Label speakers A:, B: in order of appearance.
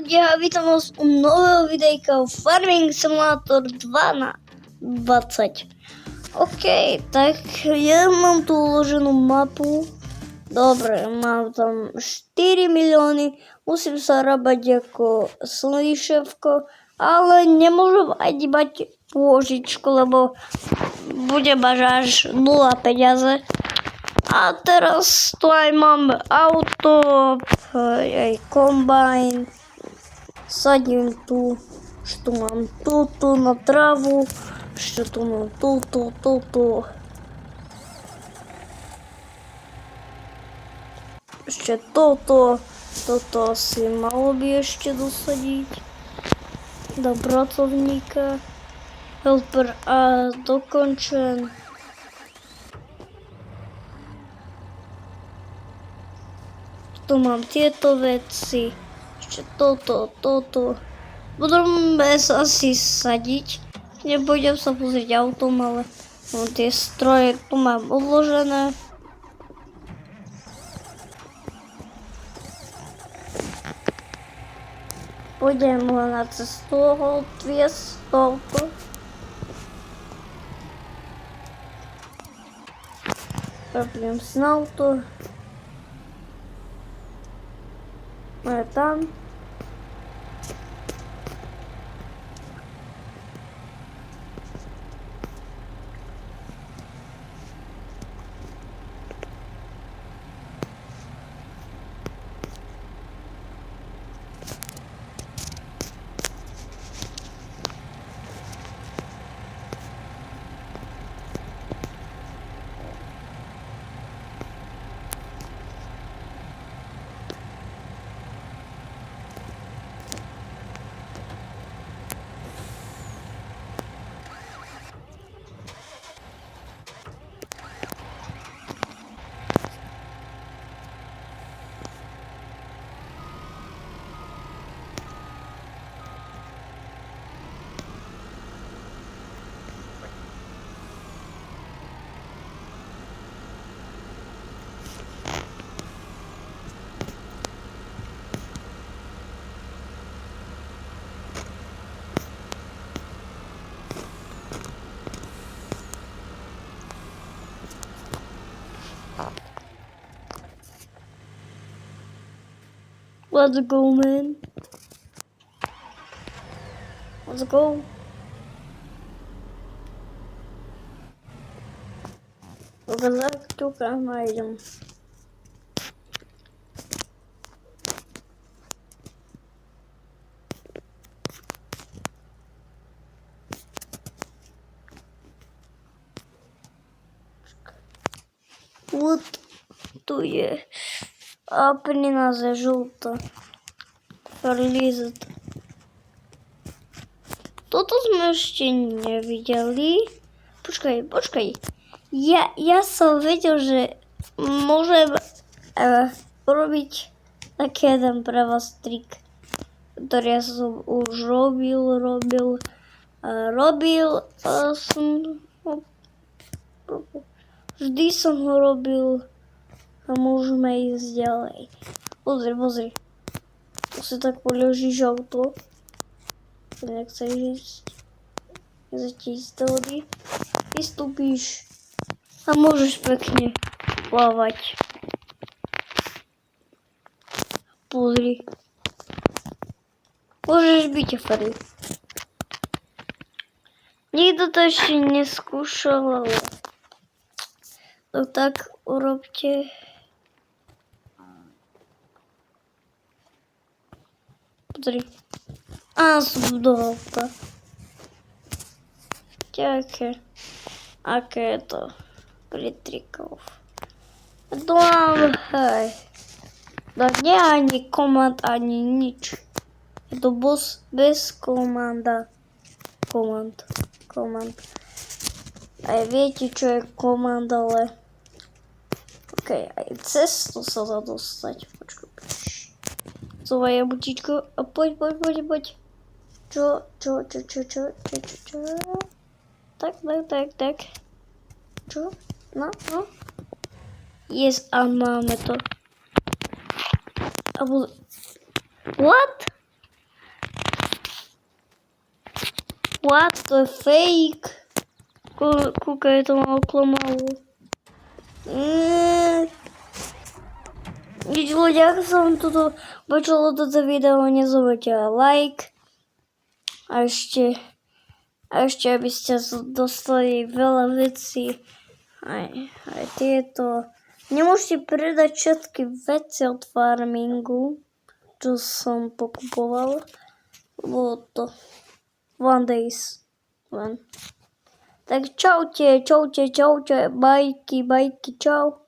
A: ľudia, vítam vás u nového videjka Farming Simulator 2 na 20. OK, tak ja mám tu uloženú mapu. Dobre, mám tam 4 milióny, musím sa rábať ako slíševko, ale nemôžem ani mať pôžičku, lebo bude mať až 0 peniaze. A teraz tu aj mám auto, aj kombajn, sadím tu, ešte tu mám túto na trávu, ešte tu mám túto. Ešte toto asi malo by ešte dosadiť do pracovníka. Helper A dokončen. Tu mám tieto veci, ešte toto. Budeme sa asi sadiť, nebudem sa pozrieť autom, ale mám tie stroje, tu mám odložené. Pôjdem len na cestu odviesť auto. Robím si na auto. A tam. Let's go, man. Let's go. Показать, только найдем. Вот tu je. A pri nás je žltá. Ferlizet. Toto sme ešte nevideli. Počkaj. Ja som vedel, že môžem urobiť taký jeden pre vás trik, ktorý ja som už robil vždy som ho robil. A môžeme ísť ďalej. Pozri. Tu si tak položíš auto. Nechceš ísť do vody. Vystúpíš a môžeš pekne plávať. Pozri. Môžeš byť ferry. Nikto to ešte neskúšal, ale to tak urobte. Pozri. A som do auta. Aké je to pri trikov. Tu mám, hej. Tak nie ani komand, ani nič. Je to bez komanda. Komand. Aj viete, čo je komand, ale OK, aj cestu sa dá dostať. Počkaj. Zová jabutíčko a poď. Čo? Tak. Čo? No. Yes, a máme to. What? What the fake? Кука это окламало. Якщо вам тут бачило це відео, не забудьте лайк. А ще бісте достої веловиці. А те то не можете передать чіткі веці от фармінгу, що сам покупував. Вот. One days. One. Так, чаute, байки, чау.